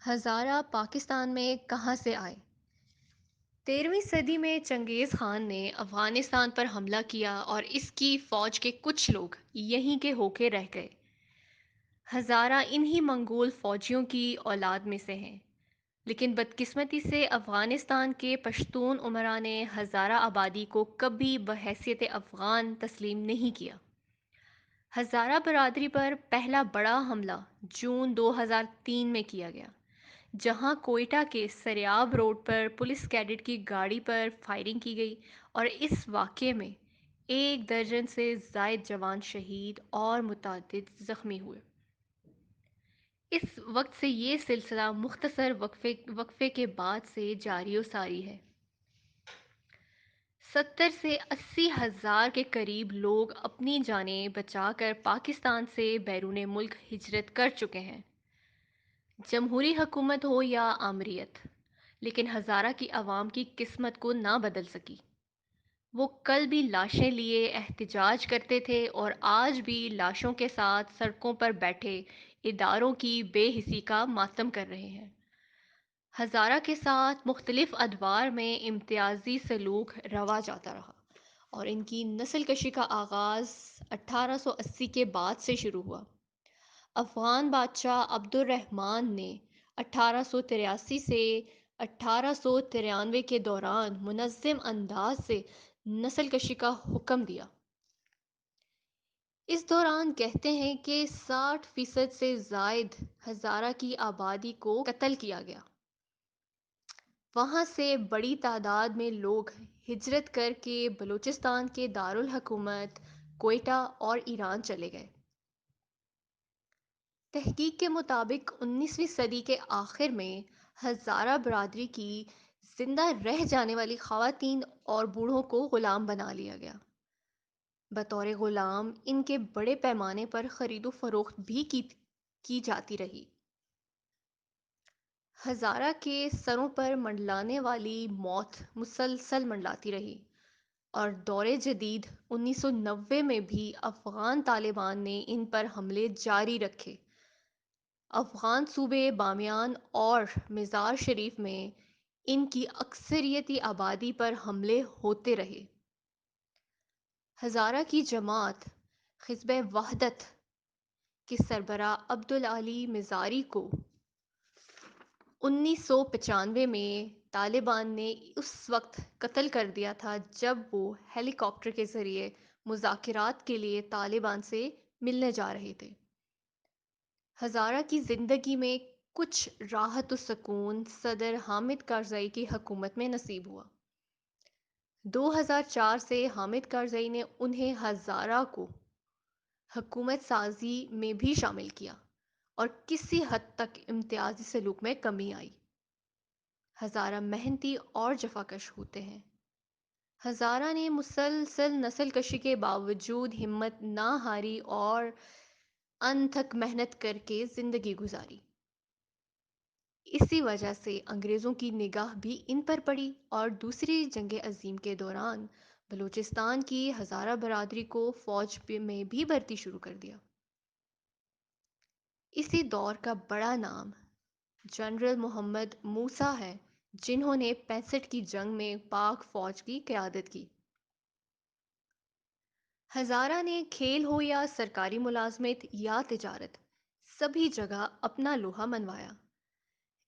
ہزارہ پاکستان میں کہاں سے آئے؟ 13ویں صدی میں چنگیز خان نے افغانستان پر حملہ کیا اور اس کی فوج کے کچھ لوگ یہیں کے ہو کے رہ گئے۔ ہزارہ انہی منگول فوجیوں کی اولاد میں سے ہیں، لیکن بدقسمتی سے افغانستان کے پشتون امراء نے ہزارہ آبادی کو کبھی بحیثیت افغان تسلیم نہیں کیا۔ ہزارہ برادری پر پہلا بڑا حملہ جون 2003 میں کیا گیا، جہاں کوئٹہ کے سریاب روڈ پر پولیس کیڈٹ کی گاڑی پر فائرنگ کی گئی اور اس واقعے میں 1 درجن سے زائد جوان شہید اور متعدد زخمی ہوئے۔ اس وقت سے یہ سلسلہ مختصر وقفے کے بعد سے جاری و ساری ہے۔ 70 سے 80 ہزار کے قریب لوگ اپنی جانیں بچا کر پاکستان سے بیرون ملک ہجرت کر چکے ہیں، جمہوری حکومت ہو یا آمریت، لیکن ہزارہ کی عوام کی قسمت کو نہ بدل سکی۔ وہ کل بھی لاشیں لیے احتجاج کرتے تھے اور آج بھی لاشوں کے ساتھ سڑکوں پر بیٹھے اداروں کی بے حسی کا ماتم کر رہے ہیں۔ ہزارہ کے ساتھ مختلف ادوار میں امتیازی سلوک روا جاتا رہا اور ان کی نسل کشی کا آغاز 1880 کے بعد سے شروع ہوا۔ افغان بادشاہ عبد الرحمن نے 1883 سے 1893 کے دوران منظم انداز سے نسل کشی کا حکم دیا۔ اس دوران کہتے ہیں کہ 60% سے زائد ہزارہ کی آبادی کو قتل کیا گیا۔ وہاں سے بڑی تعداد میں لوگ ہجرت کر کے بلوچستان کے دارالحکومت کوئٹہ اور ایران چلے گئے۔ تحقیق کے مطابق 19ویں صدی کے آخر میں ہزارہ برادری کی زندہ رہ جانے والی خواتین اور بوڑھوں کو غلام بنا لیا گیا۔ بطور غلام ان کے بڑے پیمانے پر خرید و فروخت بھی کی جاتی رہی۔ ہزارہ کے سروں پر منڈلانے والی موت مسلسل منڈلاتی رہی اور دور جدید 1990 میں بھی افغان طالبان نے ان پر حملے جاری رکھے۔ افغان صوبے بامیان اور مزار شریف میں ان کی اکثریتی آبادی پر حملے ہوتے رہے۔ ہزارہ کی جماعت حزب وحدت کے سربراہ عبدالعلی مزاری کو 1995 میں طالبان نے اس وقت قتل کر دیا تھا جب وہ ہیلی کاپٹر کے ذریعے مذاکرات کے لیے طالبان سے ملنے جا رہے تھے۔ ہزارہ کی زندگی میں کچھ راحت و سکون صدر حامد کارزئی کی حکومت میں نصیب ہوا۔ 2004 سے حامد کارزئی نے انہیں ہزارہ کو حکومت سازی میں بھی شامل کیا اور کسی حد تک امتیازی سلوک میں کمی آئی۔ ہزارہ محنتی اور جفاکش ہوتے ہیں۔ ہزارہ نے مسلسل نسل کشی کے باوجود ہمت نہ ہاری اور انتھک محنت کر کے زندگی گزاری۔ اسی وجہ سے انگریزوں کی نگاہ بھی ان پر پڑی اور دوسری جنگ عظیم کے دوران بلوچستان کی ہزارہ برادری کو فوج میں بھی بھرتی شروع کر دیا۔ اسی دور کا بڑا نام جنرل محمد موسیٰ ہے، جنہوں نے 65 کی جنگ میں پاک فوج کی قیادت کی۔ ہزارہ نے کھیل ہو یا سرکاری ملازمت یا تجارت، سبھی جگہ اپنا لوہا منوایا۔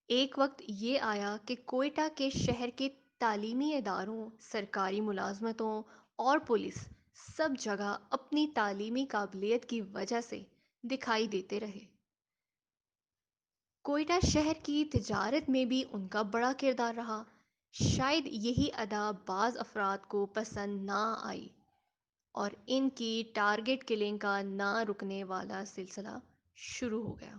ایک وقت یہ آیا کہ کوئٹہ کے شہر کے تعلیمی اداروں، سرکاری ملازمتوں اور پولیس سب جگہ اپنی تعلیمی قابلیت کی وجہ سے دکھائی دیتے رہے۔ کوئٹہ شہر کی تجارت میں بھی ان کا بڑا کردار رہا۔ شاید یہی ادا بعض افراد کو پسند نہ آئی اور ان کی ٹارگٹ کلنگ کا نہ رکنے والا سلسلہ شروع ہو گیا۔